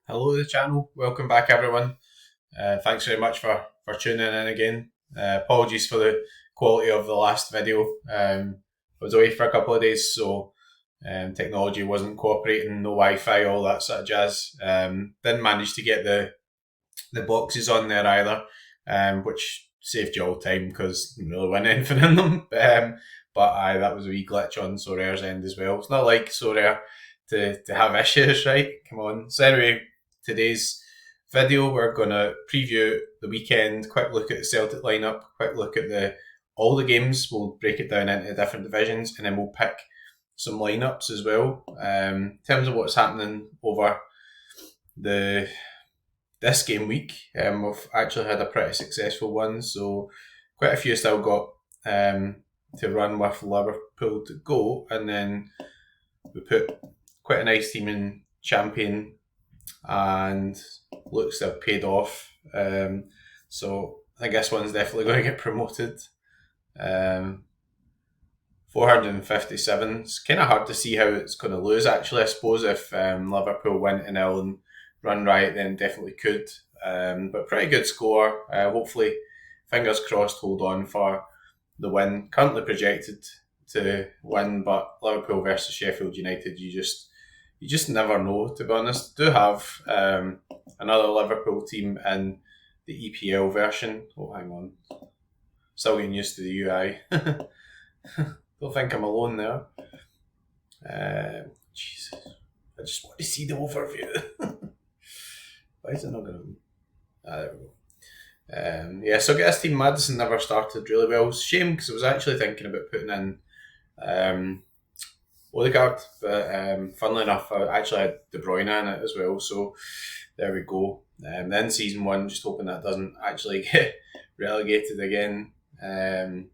Hello to the channel. Welcome back, everyone. Thanks very much for tuning in again. Apologies for the quality of the last video. I was away for a couple of days, so technology wasn't cooperating, no Wi-Fi, all that sort of jazz. Didn't manage to get the boxes on there either, which saved you all time because didn't really win anything in them. But that was a wee glitch on Sorare's end as well. It's not like Sorare to have issues, right? Come on. So anyway, today's video we're going to preview the weekend, quick look at the Celtic lineup, quick look at all the games. We'll break it down into different divisions and then we'll pick some lineups as well. In terms of what's happening over this game week, we've actually had a pretty successful one, so quite a few still got to run with Liverpool to go, and then we put quite a nice team in Champion and looks to have paid off. So I think this one's definitely going to get promoted. 457. It's kind of hard to see how it's going to lose, actually. I suppose if Liverpool win to 0 and run riot, then definitely could. But pretty good score. Hopefully, fingers crossed, hold on for the win. Currently projected to win, but Liverpool versus Sheffield United, you just never know, to be honest. Do have another Liverpool team in the EPL version. Oh, hang on. Still getting used to the UI. Don't think I'm alone there. Jesus. I just want to see the overview. Why is it not going to... there we go. So get this team. Madison never started really well. It's a shame because I was actually thinking about putting in Odegaard, but funnily enough, I actually had De Bruyne in it as well, so there we go. Then season one, just hoping that doesn't actually get relegated again, and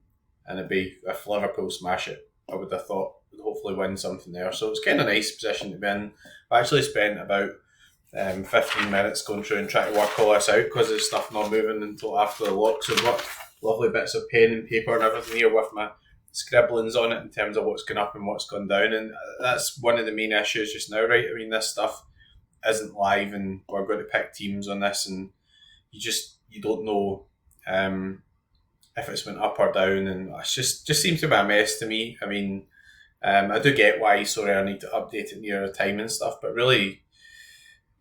it'd be, if Liverpool smash it, I would have thought we'd hopefully win something there. So it's kind of a nice position to be in. I actually spent about 15 minutes going through and trying to work all this out because there's stuff not moving until after the lock. So I've got lovely bits of pen and paper and everything here with my scribblings on it in terms of what's gone up and what's gone down, and that's one of the main issues just now, right? I mean, this stuff isn't live and we're going to pick teams on this, and you don't know if it's went up or down, and it just seems to be a mess to me. I mean, I do get why I need to update it near the time and stuff, but really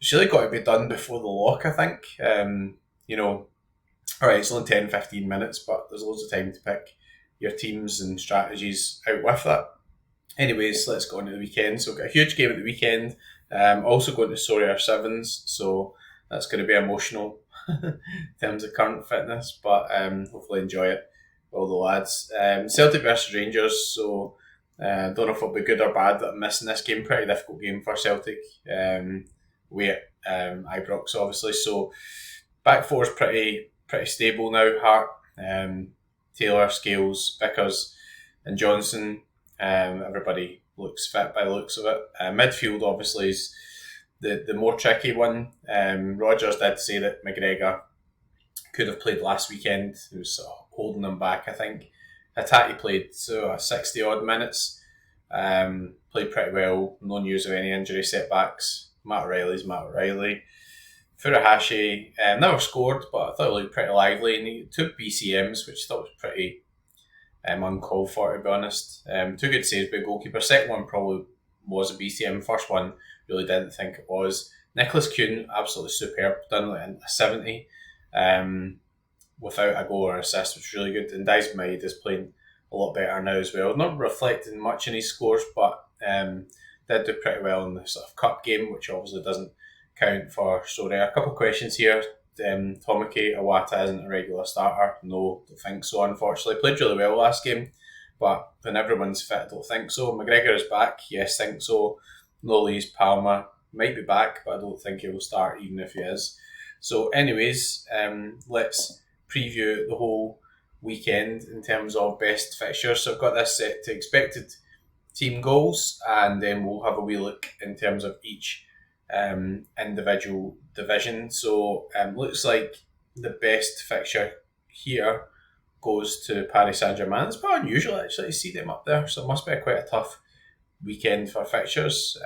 it's really got to be done before the lock, I think. Alright, it's only 10-15 minutes, but there's loads of time to pick your teams and strategies out with that. Anyways, let's go on to the weekend. So we've got a huge game at the weekend. Also going to Sorare Sevens, so that's going to be emotional in terms of current fitness, but hopefully enjoy it with all the lads. Celtic versus Rangers, so don't know if it'll be good or bad that I'm missing this game. Pretty difficult game for Celtic. Away at Ibrox, obviously. So back four is pretty stable now. Hart, Taylor, Scales, Vickers, and Johnson. Everybody looks fit by the looks of it. Midfield obviously is the more tricky one. Rodgers did say that McGregor could have played last weekend. He was sort of holding him back, I think. Hatate played 60 odd minutes. Played pretty well. No news of any injury setbacks. Matt O'Reilly's Matt O'Reilly. Furuhashi never scored, but I thought he looked pretty lively, and he took BCMs, which I thought was pretty uncalled for, to be honest. Two good saves by goalkeeper. Second one probably was a BCM. First one, really didn't think it was. Nicholas Kuhn, absolutely superb, done like a 70 without a goal or assist, which was really good. And Dice Maid is playing a lot better now as well. Not reflecting much in his scores, but did do pretty well in the sort of cup game, which obviously doesn't count for Sorare. A couple of questions here. Tomoki Iwata isn't a regular starter. No, don't think so, unfortunately. Played really well last game, but when everyone's fit, I don't think so. McGregor is back. Yes, think so. Nolly's Palmer might be back, but I don't think he will start even if he is. So anyways, let's preview the whole weekend in terms of best fixtures. So I've got this set to expected team goals, and then we'll have a wee look in terms of each individual division. So looks like the best fixture here goes to Paris Saint-Germain. It's quite unusual actually to see them up there, so it must be quite a tough weekend for fixtures.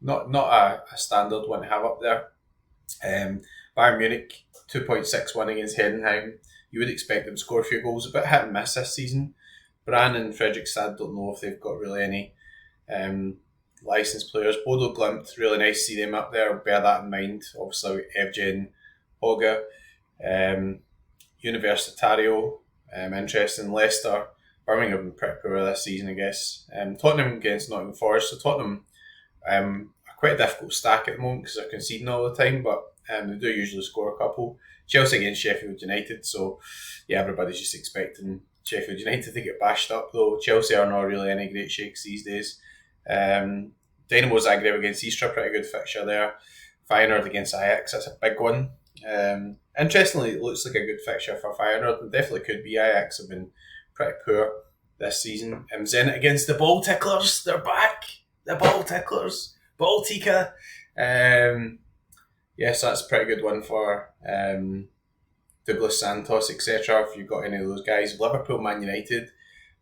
not a standard one to have up there. Bayern Munich 2.61 against Heidenheim. You would expect them to score a few goals, a bit hit and miss this season. Brann and Fredrikstad don't know if they've got really any licensed players. Bodo Glimt, really nice to see them up there. Bear that in mind. Obviously, Evgen Hoga, Universitario, interesting. Leicester, Birmingham have been pretty poor this season, I guess. Tottenham against Nottingham Forest. So Tottenham are quite a difficult stack at the moment because they're conceding all the time, but they do usually score a couple. Chelsea against Sheffield United. So yeah, everybody's just expecting Sheffield United to get bashed up, though. Chelsea are not really any great shakes these days. Dynamo Zagreb against Istra, pretty good fixture there. Feyenoord against Ajax, that's a big one. Interestingly, it looks like a good fixture for Feyenoord. It definitely could be. Ajax have been pretty poor this season. Zenit against the Ball Ticklers, they're back. The Ball Ticklers, Baltica. Yes, that's a pretty good one for Douglas Santos, etc. If you've got any of those guys. Liverpool, Man United.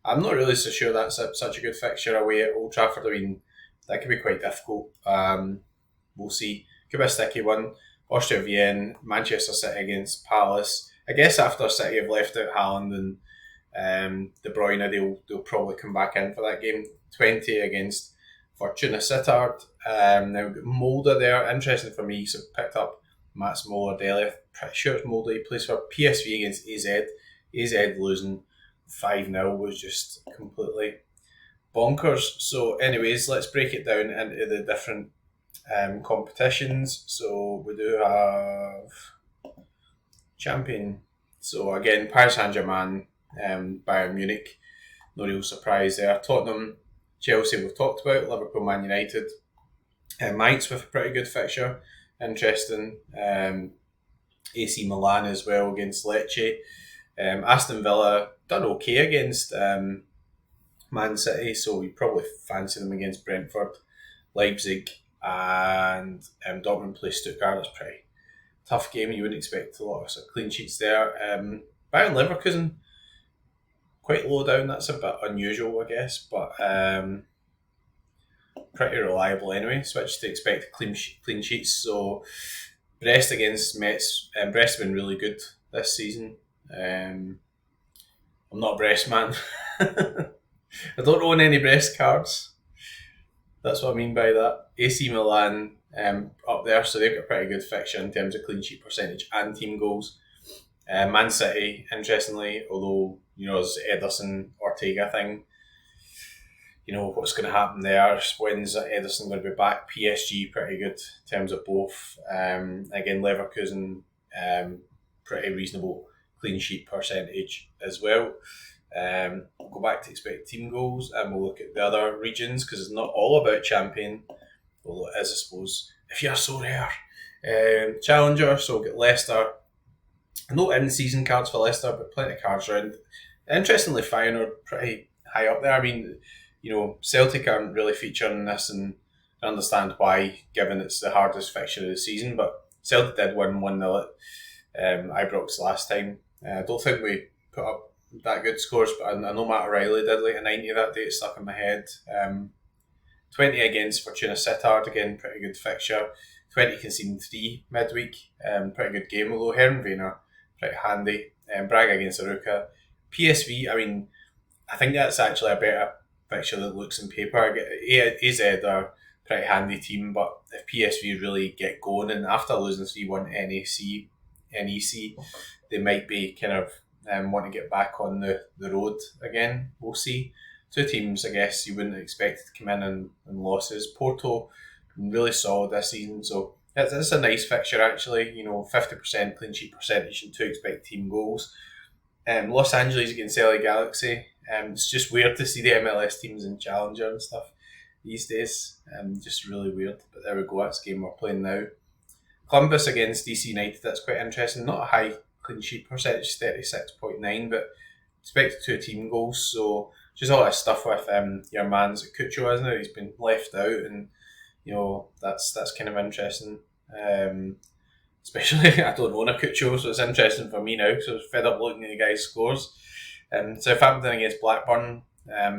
I'm not really so sure that's such a good fixture away at Old Trafford. I mean, that could be quite difficult. We'll see. Could be a sticky one. Austria Vienna, Manchester City against Palace. I guess after City have left out Haaland and De Bruyne, they'll probably come back in for that game. 20 against Fortuna Sittard. Now we've got Molde there. Interesting for me, so picked up Mats Moller-Deli. Pretty sure it's Molde. He plays for PSV against AZ. AZ losing 5-0 was just completely bonkers. So anyways, let's break it down into the different competitions. So we do have champion. So again, Paris Saint-Germain, Bayern Munich. No real surprise there. Tottenham, Chelsea we've talked about. Liverpool, Man United. Mainz with a pretty good fixture. Interesting. AC Milan as well against Lecce. Aston Villa done okay against Man City, so we probably fancy them against Brentford. Leipzig and Dortmund play Stuttgart. That's a pretty tough game. You wouldn't expect a lot of clean sheets there. Bayern Leverkusen, quite low down. That's a bit unusual, I guess, but pretty reliable anyway. Switch to expect clean sheets. So Brest against Metz. Brest have been really good this season. I'm not a Brest man. I don't own any Brest cards. That's what I mean by that. AC Milan up there, so they've got a pretty good fixture in terms of clean sheet percentage and team goals. Man City, interestingly, although there's Ederson Ortega thing, what's going to happen there. When's Ederson going to be back? PSG pretty good in terms of both. Again, Leverkusen pretty reasonable clean sheet percentage as well. We'll go back to expect team goals and we'll look at the other regions because it's not all about champion, although it is, I suppose, if you're so rare. Challenger, so we'll get Leicester. No in-season cards for Leicester, but plenty of cards around. Interestingly, Feyenoord pretty high up there. I mean, Celtic aren't really featuring this, and I understand why, given it's the hardest fixture of the season, but Celtic did win 1-0 at Ibrox last time. I don't think we put up that good scores, but I know Matt O'Reilly did like a 90 that day. It stuck in my head. 20 against Fortuna Sittard, again, pretty good fixture. 20 conceding 3 midweek, pretty good game, although Heerenveen are pretty handy. Braga against Aruca. PSV, I mean, I think that's actually a better fixture that looks in paper. AZ are a pretty handy team, but if PSV really get going, and after losing 3-1 NEC, they might be kind of want to get back on the road again. We'll see. Two teams, I guess, you wouldn't expect to come in and losses. Porto, really solid this season, so it's a nice fixture actually. 50% clean sheet percentage and 2 expected team goals. Los Angeles against LA Galaxy. It's just weird to see the MLS teams in Challenger and stuff these days. Just really weird. But there we go, that's the game we're playing now. Columbus against DC United, that's quite interesting. Not a high clean sheet percentage, 36.9, but expected 2 team goals. So just all that stuff with your man's Cucho, isn't it? He's been left out, and that's kind of interesting. Especially, I don't own a Cucho, so it's interesting for me now because I was fed up looking at the guy's scores. Southampton against Blackburn,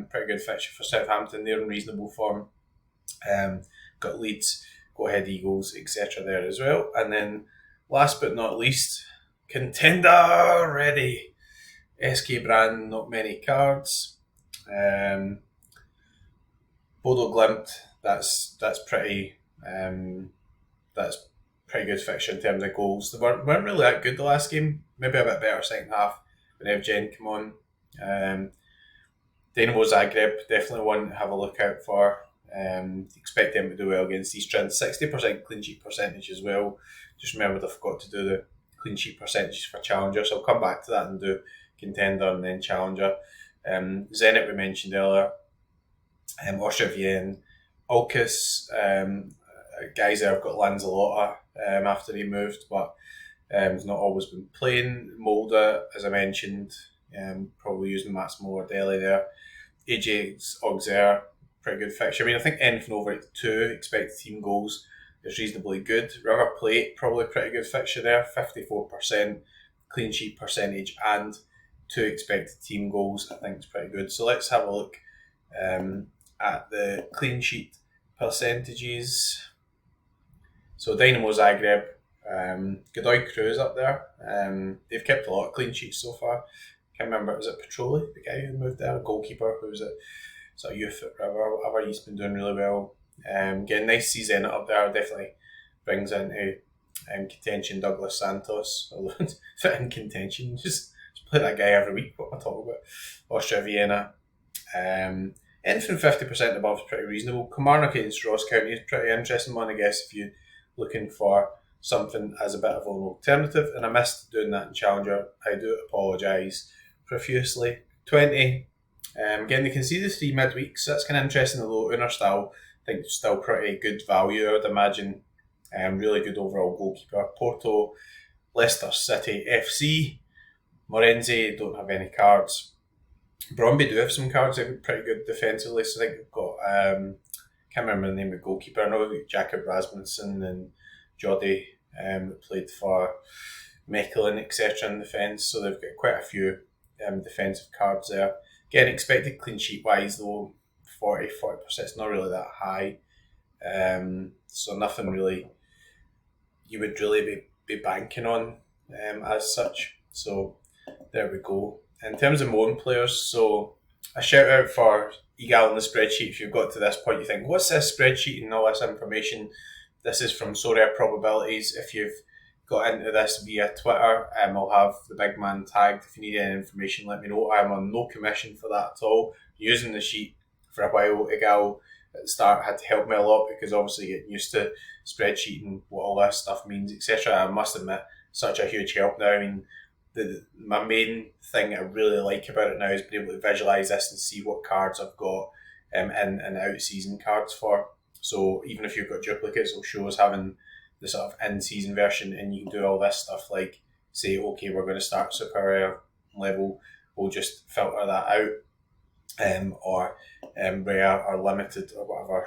pretty good fixture for Southampton. They're in reasonable form. got Leeds, go ahead Eagles, etc. there as well. And then last but not least, contender ready. SK Brand, not many cards. Bodo Glimt, that's pretty that's pretty good fixture in terms of goals. They weren't really that good the last game. Maybe a bit better second half when Evgen come on. Dynamo Zagreb, definitely one to have a look out for. Expect them to do well against Eastern. 60% clean sheet percentage as well. Just remembered I forgot to do the clean sheet percentages for Challenger, so I'll come back to that and do Contender and then Challenger. Zenit we mentioned earlier. Austria Vienna. Alkis, guys there have got Lanzalotta after he moved, but he's not always been playing. Molde, as I mentioned, probably using Massimo Ordelli there. AJ Auxerre, pretty good fixture. I mean, I think anything over 2 expected team goals is reasonably good. River Plate, probably pretty good fixture there. 54% clean sheet percentage and 2 expected team goals, I think is pretty good. So let's have a look at the clean sheet percentages. So Dynamo Zagreb, Godoy Cruz up there. They've kept a lot of clean sheets so far. Can't remember, was it Petroli, the guy who moved there, a goalkeeper who was at sort of youth at River, whatever. He's been doing really well. Getting nice to see Zenit up there, definitely brings into contention Douglas Santos. Although fit in contention, just play that guy every week. What am I talking about? Austria Vienna. Anything 50% above is pretty reasonable. Kilmarnock against Ross County is pretty interesting one, I guess, if you're looking for something as a bit of an alternative. And I missed doing that in Challenger. I do apologise profusely. 20. Again, they conceded 3 midweek, so that's kind of interesting, although Unnerstall, I think, still pretty good value, I would imagine. Really good overall goalkeeper. Porto, Leicester City FC. Morenzi don't have any cards. Bromby do have some cards. They're pretty good defensively. So I think they've got, can't remember the name of the goalkeeper. I know Jacob Rasmussen and Jody that played for Mechelen, etc. in defence. So they've got quite a few defensive cards there. Again, expected clean sheet wise though, 40%. It's not really that high. So nothing really you would really be banking on as such. So there we go. In terms of Moan players, so a shout out for Egal in the spreadsheet. If you've got to this point, you think, what's this spreadsheet and all this information? This is from Sorare Probabilities. If you've got into this via Twitter, I'll have the big man tagged. If you need any information, let me know. I'm on no commission for that at all. Using the sheet for a while, Egal at the start had to help me a lot because obviously getting used to spreadsheet and what all this stuff means, etc. I must admit, such a huge help now. I mean, my main thing I really like about it now is being able to visualise this and see what cards I've got in and out season cards for. So even if you've got duplicates, it'll show us having the sort of in season version, and you can do all this stuff like say, okay, we're going to start superior level, we'll just filter that out, or rare or limited or whatever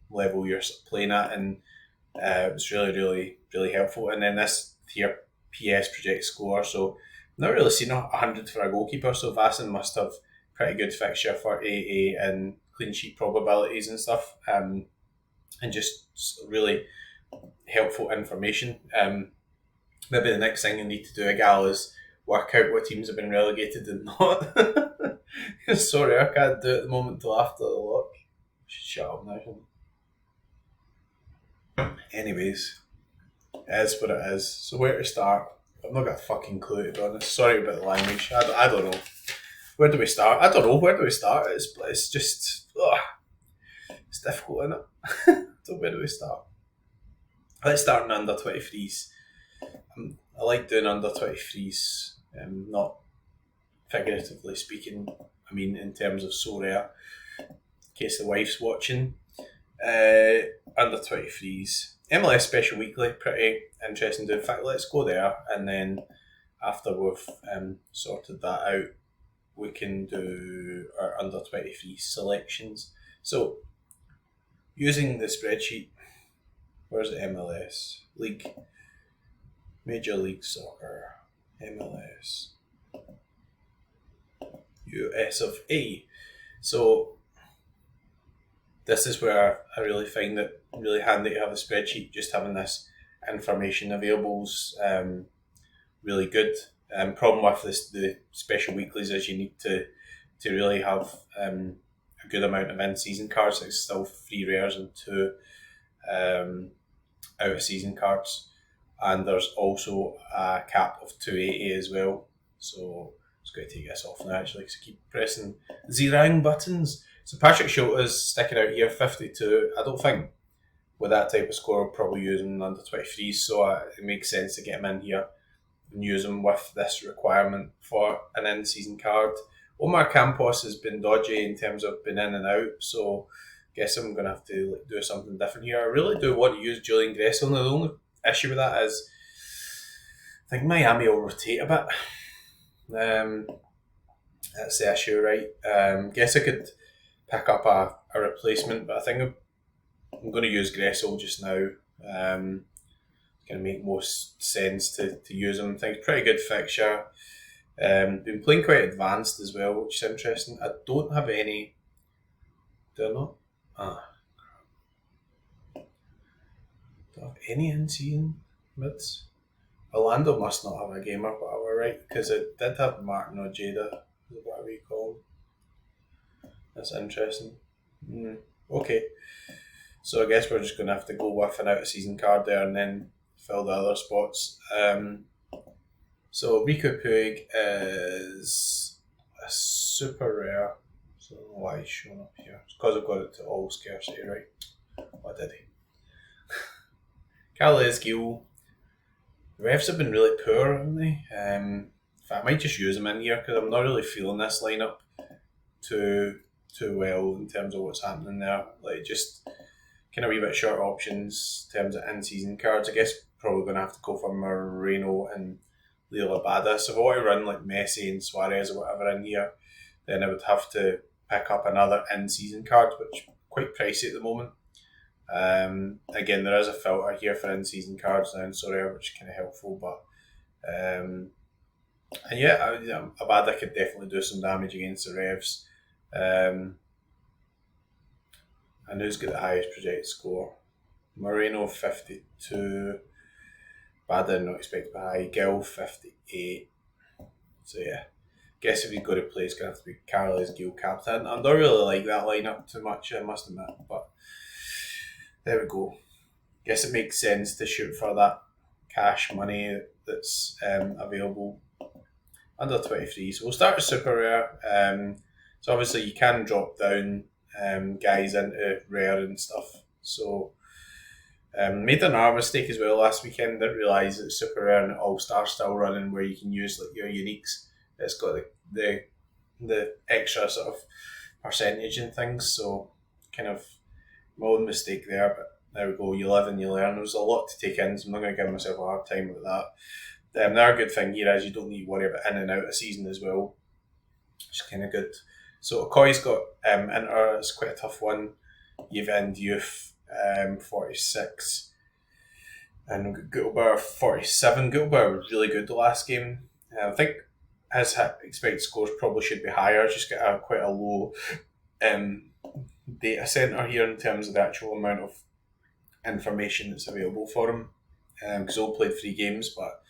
level you're playing at, and it's really helpful. And then this here PS project score, so not really seen 100 for a goalkeeper, so Vassen must have pretty good fixture for AA and clean sheet probabilities and stuff, and just really helpful information. Maybe the next thing you need to do, Gal, is work out what teams have been relegated and not. Sorry, I can't do it at the moment till after the lock. Shut up now. Anyways, it is what it is. So where to start? I've not got a fucking clue, to be honest. Sorry about the language. I don't know. Where do we start? I don't know. Where do we start? It's just... it's difficult, isn't it? So where do we start? Let's start in under 23s. I like doing under 23s, not figuratively speaking. I mean, in terms of Sorare, in case the wife's watching. Under 23s. MLS Special Weekly, pretty interesting. In fact, let's go there, and then after we've sorted that out, we can do our under 23 selections. So, using the spreadsheet, where's the MLS? League, Major League Soccer, MLS, US of A. So, this is where I really find it really handy to have a spreadsheet. Just having this information available is really good. Problem with the special weeklies is you need to really have a good amount of in-season cards. It's still 3 rares and 2 out-of-season cards. And there's also a cap of 280 as well. So it's going to take this off now actually, because I keep pressing the wrong buttons. So Patrick Schulte's sticking out here, 52. I don't think with that type of score, I'll probably use him under 23s, so it makes sense to get him in here and use him with this requirement for an in-season card. Omar Campos has been dodgy in terms of being in and out, so I guess I'm going to have to do something different here. I really do want to use Julian Gressel. Now, the only issue with that is I think Miami will rotate a bit. That's the issue, right? Guess I could pick up a replacement, but I think I'm going to use Gressel just now. It's going to make most sense to use him. I think it's pretty good fixture. Been playing quite advanced as well, which is interesting. I don't have any. Do I not? Don't have any in-season mids. Orlando must not have a gamer, whatever, right? Because it did have Martin Ojeda, whatever you call him. That's interesting. Okay. So I guess we're just going to have to go with an out-of-season card there and then fill the other spots. So Rico Puig is a super rare. So I don't know why he's showing up here. It's because I've got it to all scarcity, right? What did he? Carles Gil. The refs have been really poor, haven't they? In fact, I might just use them in here because I'm not really feeling this lineup too well in terms of what's happening there. Like, just kind of a wee bit short options in terms of in-season cards. I guess probably going to have to go for Moreno and Leo Labada. So if I want to run like Messi and Suarez or whatever in here, then I would have to pick up another in-season card, which is quite pricey at the moment. Again, there is a filter here for in-season cards now in Sorare, which is kind of helpful. But and yeah, Abada could definitely do some damage against the Revs. And who's got the highest projected score? Moreno 52. Bada not expect to be high. Gil 58. So yeah, guess if he's got to play, it's going to have to be Carles Gil captain. I don't really like that lineup too much, I must admit, but there we go. Guess it makes sense to shoot for that cash money that's available under 23. So we'll start with super rare. So obviously you can drop down guys into rare and stuff. So made another mistake as well last weekend. Didn't realise that super rare and all star still running where you can use like your uniques. It's got the extra sort of percentage and things. So kind of my own mistake there, but there we go. You live and you learn. There's a lot to take in, so I'm not going to give myself a hard time with that. The other good thing here is you don't need to worry about in and out of season as well, which is kind of good. So Okoye's got Inter. It's quite a tough one. You've end youth 46, and Gutelbauer 47. Gutelbauer was really good the last game. I think his expected scores probably should be higher. Just got quite a low data center here in terms of the actual amount of information that's available for him. Because all played 3 games, but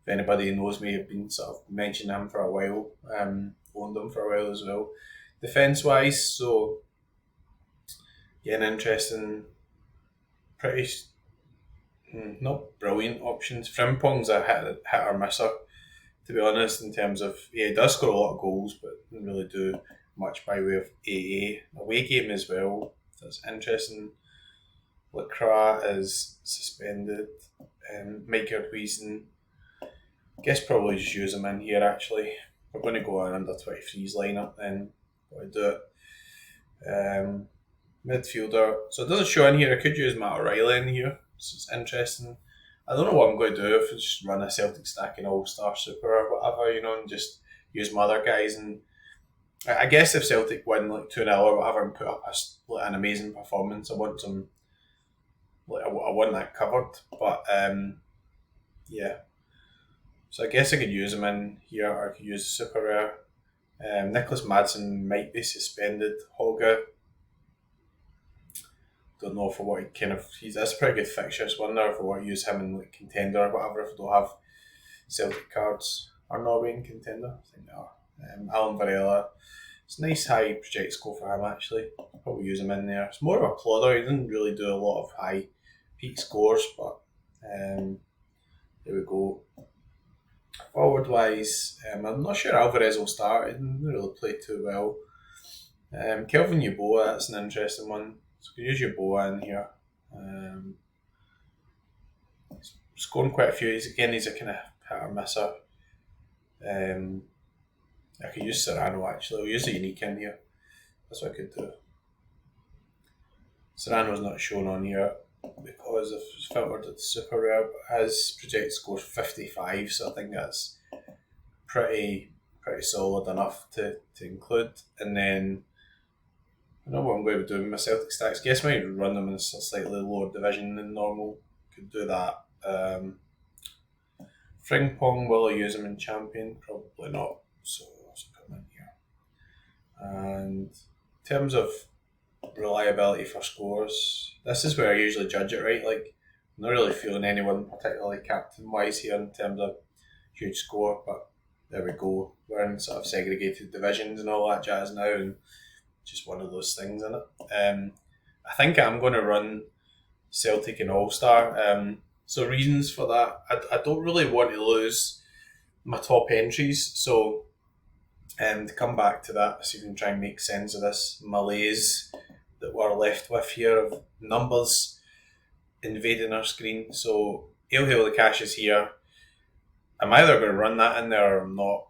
if anybody knows me, I've been sort of mentioning him for a while. Owned him for a while as well. Defence wise, so getting interesting, pretty not brilliant options. Frimpong's a hit or misser, to be honest, in terms of he does score a lot of goals, but doesn't really do much by way of AA. Away game as well. That's interesting. Lacroix is suspended. Mike Wiesen, guess probably just use him in here actually. We're going to go on under 23's lineup then. Got to do it. Midfielder. So it doesn't show in here. I could use Matt O'Reilly in here. So it's interesting. I don't know what I'm going to do if I just run a Celtic stack in All-Star Super or whatever, and just use my other guys. And I guess if Celtic win like 2-0 or whatever and put up an amazing performance, I want some. I want that covered, but yeah. So I guess I could use him in here, or I could use super rare. Nicholas Madsen might be suspended. Holga don't know for what that's a pretty good fixture. It's wonder if I want to use him in like contender or whatever if I don't have Celtic cards. Or Norwegian contender, I think they are. Alan Varela. It's a nice high project score for him actually. Probably use him in there. It's more of a plodder. He doesn't really do a lot of high peak scores, but there we go. Forward wise, I'm not sure Alvarez will start. He didn't really play too well. Kelvin Yeboah, that's an interesting one. So we can use Yeboah in here. He's scoring quite a few. He's a kind of hit or misser. I could use Serrano actually. I'll use a unique in here. That's what I could do. Serrano's not shown on here because I've filtered it to super rare, but his project score's 55, so I think that's pretty solid enough to include. And then I know what I'm going to be doing with my Celtic stacks. Guess I might run them in a slightly lower division than normal. Could do that. Frimpong, will I use him in champion? Probably not. So let's put him in here. And in terms of reliability for scores, this is where I usually judge it, right? Like, I'm not really feeling anyone particularly captain-wise here in terms of huge score, but there we go. We're in sort of segregated divisions and all that jazz now, and just one of those things, isn't it? I think I'm going to run Celtic and All-Star. So reasons for that, I don't really want to lose my top entries, so to come back to that, so you can try and make sense of this malaise that we're left with here of numbers invading our screen. So Ale Hail the Cash is here. I'm either going to run that in there or I'm not.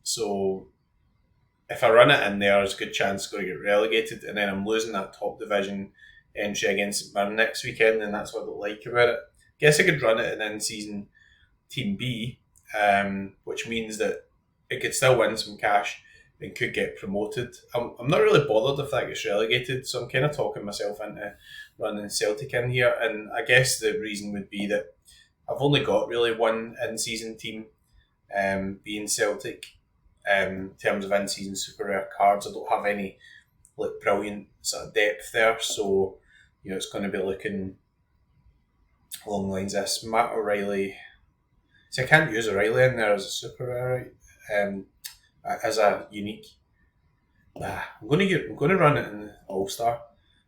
So if I run it in there, there's a good chance it's going to get relegated, and then I'm losing that top division entry against St Mirren next weekend, and that's what I don't like about it. Guess I could run it in in-season Team B, which means that it could still win some cash and could get promoted. I'm not really bothered if that gets relegated, so I'm kind of talking myself into running Celtic in here, and I guess the reason would be that I've only got really one in-season team, being Celtic. In terms of in-season super rare cards, I don't have any like brilliant sort of depth there, so it's going to be looking along the lines of this. Matt O'Reilly. See, I can't use O'Reilly in there as a super rare, right? As a unique. I'm going to run it in All Star.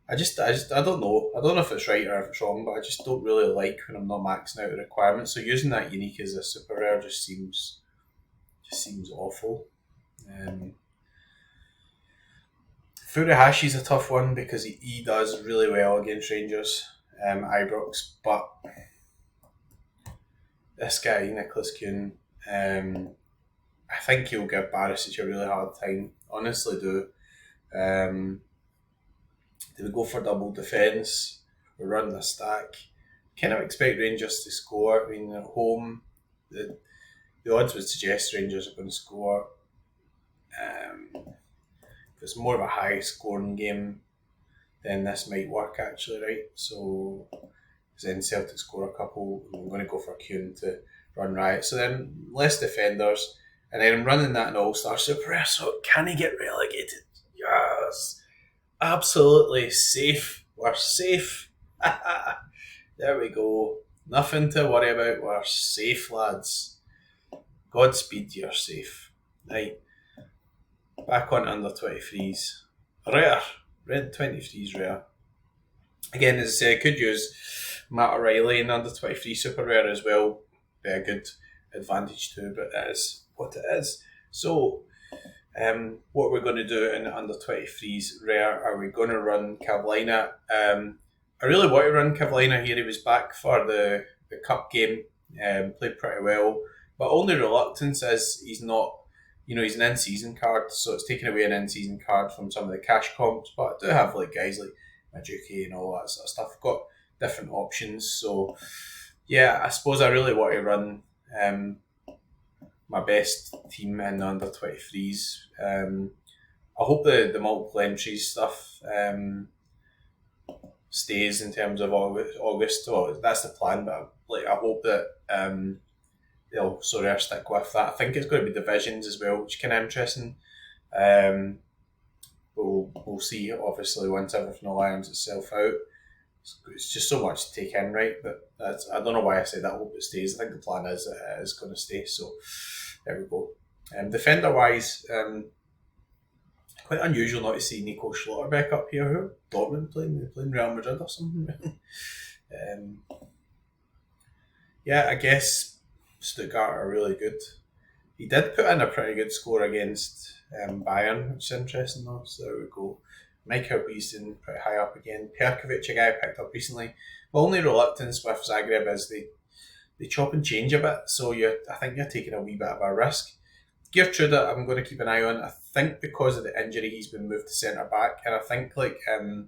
I don't know. I don't know if it's right or if it's wrong, but I just don't really like when I'm not maxing out the requirements. So using that unique as a super rare just seems awful. Furuhashi's a tough one because he does really well against Rangers, Ibrox, but this guy, Nicholas Kuhn, I think he'll give Barisic a really hard time. Honestly do. Do we go for double defence? We run the stack. Kind of expect Rangers to score. I mean, at home, the odds would suggest Rangers are going to score. If it's more of a high scoring game, then this might work actually, right? So, then Celtic score a couple, I'm going to go for Kuhn to run riot. So then less defenders, and then I'm running that in All-Star Super Rare, so can he get relegated? Yes! Absolutely safe. We're safe. There we go. Nothing to worry about. We're safe, lads. Godspeed, you're safe. Right. Back on under 23s. Rare. Red 23s rare. Again, as I say, I could use Matt O'Reilly in under 23 super rare as well. Be a good advantage too, but it is what it is. So, what we're going to do in under 23s rare, are we going to run Cavallina? I really want to run Cavallina here. He was back for the cup game, played pretty well, but only reluctance is he's not, he's an in-season card, so it's taking away an in-season card from some of the cash comps, but I do have like guys like Majuki and all that sort of stuff. I've got different options, so yeah, I suppose I really want to run my best team in the under 23s. I hope the multiple entries stuff stays in terms of August. Well, that's the plan, but I hope that they'll sort of stick with that. I think it's going to be divisions as well, which is kind of interesting. We'll see, obviously, once everything all irons itself out. it's just so much to take in, right? But I don't know why I say that. I hope it stays. I think the plan is it is going to stay. So there we go. Defender wise, quite unusual not to see Nico Schlotterbeck up here. Who Dortmund playing? They're playing Real Madrid or something. Yeah, I guess Stuttgart are really good. He did put in a pretty good score against Bayern, which is interesting though. So there we go. Michael Beeson pretty high up again. Perkovic, a guy I picked up recently. My only reluctance with Zagreb is they chop and change a bit, so I think you're taking a wee bit of a risk. Gertruda, I'm going to keep an eye on. I think because of the injury, he's been moved to centre back, and I think if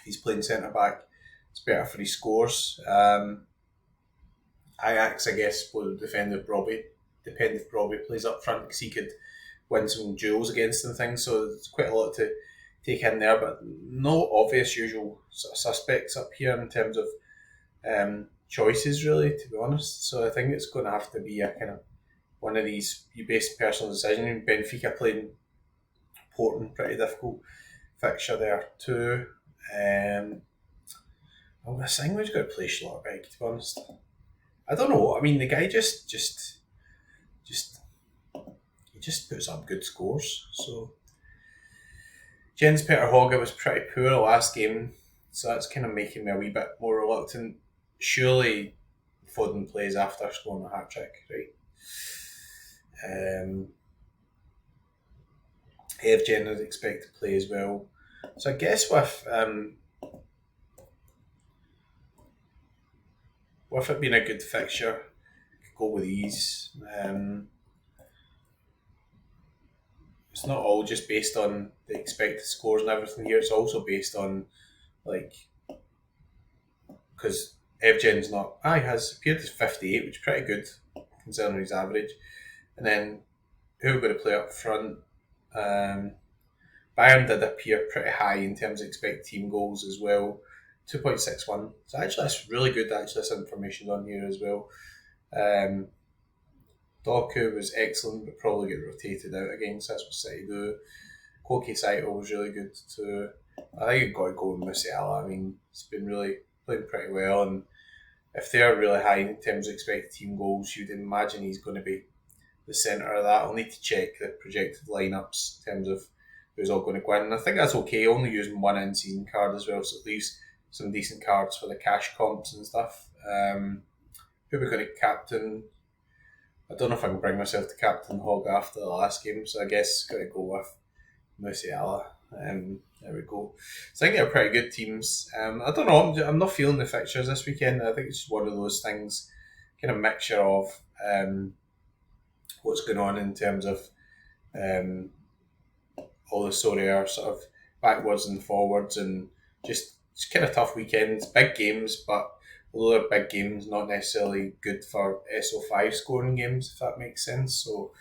he's playing centre back, it's better for his scores. Ajax, I guess, will defend if Robbie plays up front because he could win some duels against them things. So there's quite a lot to take in there, but no obvious usual sort of suspects up here in terms of choices, really, to be honest. So I think it's going to have to be a kind of one of these you base personal decision. Benfica playing Portland, pretty difficult fixture there too. I'm saying we've got to play Schlotterbeck, to be honest. I don't know. I mean, the guy just puts up good scores. So Jens Peter Hauge was pretty poor last game, so that's kind of making me a wee bit more reluctant. Surely Foden plays after scoring a hat trick, right? Evgen I'd expect to play as well. So I guess with it being a good fixture, could go with ease. It's not all just based on the expected scores and everything here. It's also based on because Evgen's not. He has appeared as 58, which is pretty good considering his average. And then who we're going to play up front? Bayern did appear pretty high in terms of expected team goals as well. 2.61. So actually that's really good this information on here as well. Doku was excellent but probably get rotated out again, so that's what City do. Koki Saito was really good too. I think you've got to go with Musiala. I mean, he's been really playing pretty well, and if they're really high in terms of expected team goals, you'd imagine he's going to be the centre of that. I'll need to check the projected lineups in terms of who's all going to go in. And I think that's okay, only using one in-season card as well, so it leaves some decent cards for the cash comps and stuff. Who we're going to captain? I don't know if I can bring myself to captain Hog after the last game, so I guess got to go with Musiala. There we go. So I think they're pretty good teams. I don't know, I'm not feeling the fixtures this weekend. I think it's just one of those things, kind of mixture of what's going on in terms of all the Sorare sort of backwards and forwards, and just it's kind of tough weekends, big games, but although they're big games, not necessarily good for SO5 scoring games, if that makes sense. So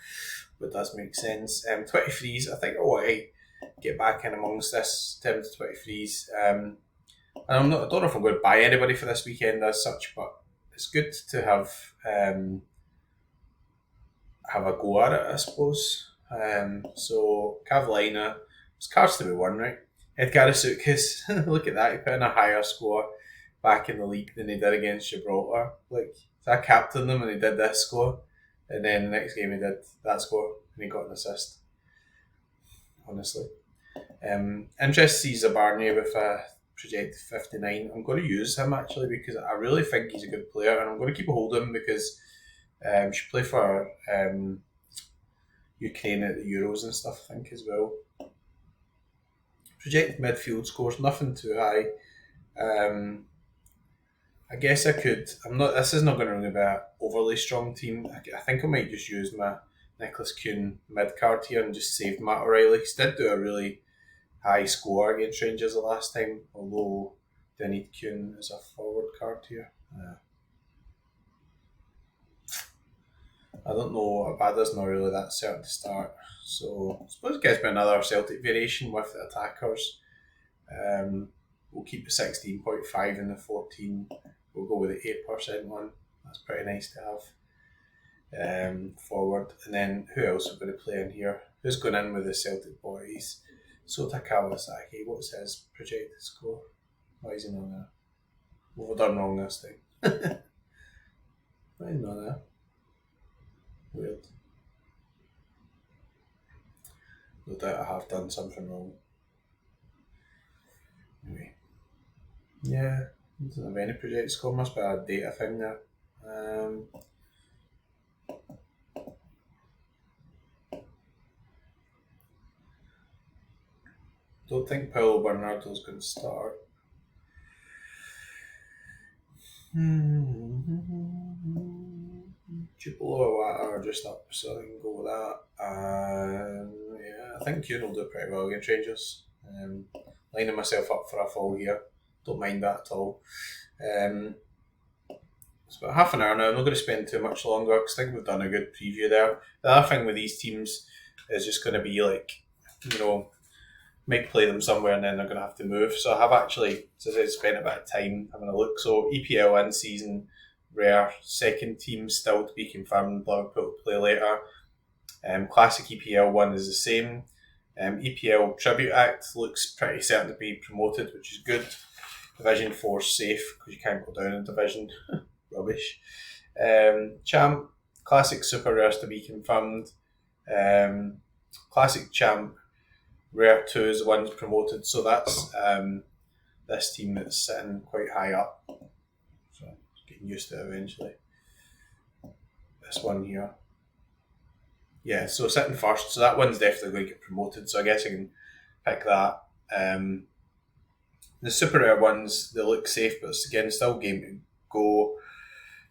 it does make sense. 23s, I think I want to get back in amongst this in terms of 23s. And I don't know if I'm going to buy anybody for this weekend as such, but it's good to have a go at it, I suppose. So Cavallina, it's cards to be won, right? Edgar Sukis, look at that, he put in a higher score back in the league than he did against Gibraltar. So I captained them and he did this score, and then the next game he did that score and he got an assist. Honestly. Interested to see Zabarnia with a projected 59. I'm going to use him actually because I really think he's a good player, and I'm going to keep a hold of him because he should play for Ukraine at the Euros and stuff, I think, as well. Projected midfield scores, nothing too high. I guess I could. This is not going to really be an overly strong team. I think I might just use my Nicholas Kuhn mid card here and just save Matt O'Reilly. He did do a really high score against Rangers the last time, although I need Kuhn as a forward card here. I don't know. Abada's not really that certain to start, so I suppose it gives me another Celtic variation with the attackers. We'll keep the 16.5 and the 14. We'll go with the 8% one. That's pretty nice to have forward. And then who else are going to play in here? Who's going in with the Celtic boys? Sota Kawasaki. What's his projected score? Why is he not there? What have I done wrong this time? I didn't know that. Weird. No doubt I have done something wrong. Anyway. Yeah, I don't have any project score. Must be a data thing there. Don't think Paulo Bernardo's going to start. Tupelo or just up, so I can go with that. Yeah, I think Kuhn will do pretty well against Rangers. Lining myself up for a fall here. Don't mind that at all. It's about half an hour now. I'm not going to spend too much longer because I think we've done a good preview there. The other thing with these teams is just going to be like, might play them somewhere and then they're going to have to move. So I have actually, as I said, spent a bit of time having a look. So EPL in season, rare, second team still to be confirmed. Liverpool play later. Classic EPL one is the same. EPL Tribute Act looks pretty certain to be promoted, which is good. Division 4 safe because you can't go down in division. Rubbish. Champ, Classic Super Rares to be confirmed. Classic Champ, Rare 2 is the one's promoted, so that's this team that's sitting quite high up. So getting used to it eventually. This one here. Yeah, so sitting first, so that one's definitely going to get promoted, so I guess I can pick that. The Super Rare ones, they look safe, but it's again still game to go.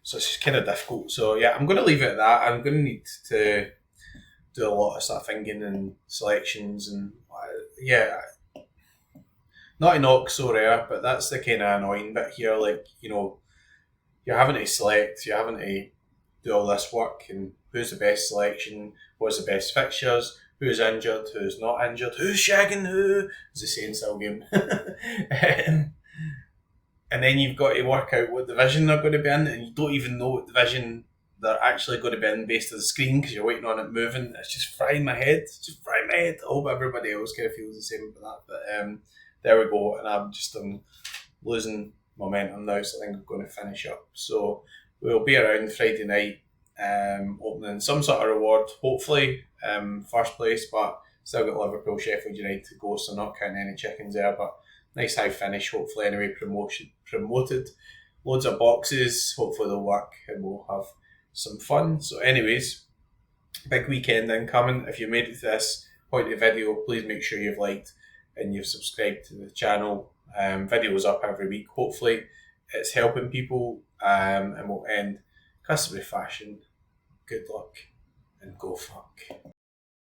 So it's kind of difficult. So yeah, I'm going to leave it at that. I'm going to need to do a lot of sort of thinking and selections and yeah, not to knock Sorare, but that's the kind of annoying bit here. Like, you're having to select, you're having to do all this work and who's the best selection, what's the best fixtures, who's injured, who's not injured, who's shagging who, is the saying still game. And then you've got to work out what division they're going to be in, and you don't even know what division they're actually going to be in based on the screen because you're waiting on it moving. It's just frying my head. I hope everybody else kind of feels the same about that. But there we go, and I'm losing momentum now, so I think I'm going to finish up. So we'll be around Friday night, opening some sort of reward, hopefully first place, but still got Liverpool, Sheffield United to go, so not counting any chickens there, but nice high finish, hopefully anyway, promoted, loads of boxes, hopefully they'll work and we'll have some fun. So anyways, big weekend incoming. If you made it to this point of the video, please make sure you've liked and you've subscribed to the channel. Videos up every week, hopefully it's helping people, and we'll end customary fashion. Good luck and go fun.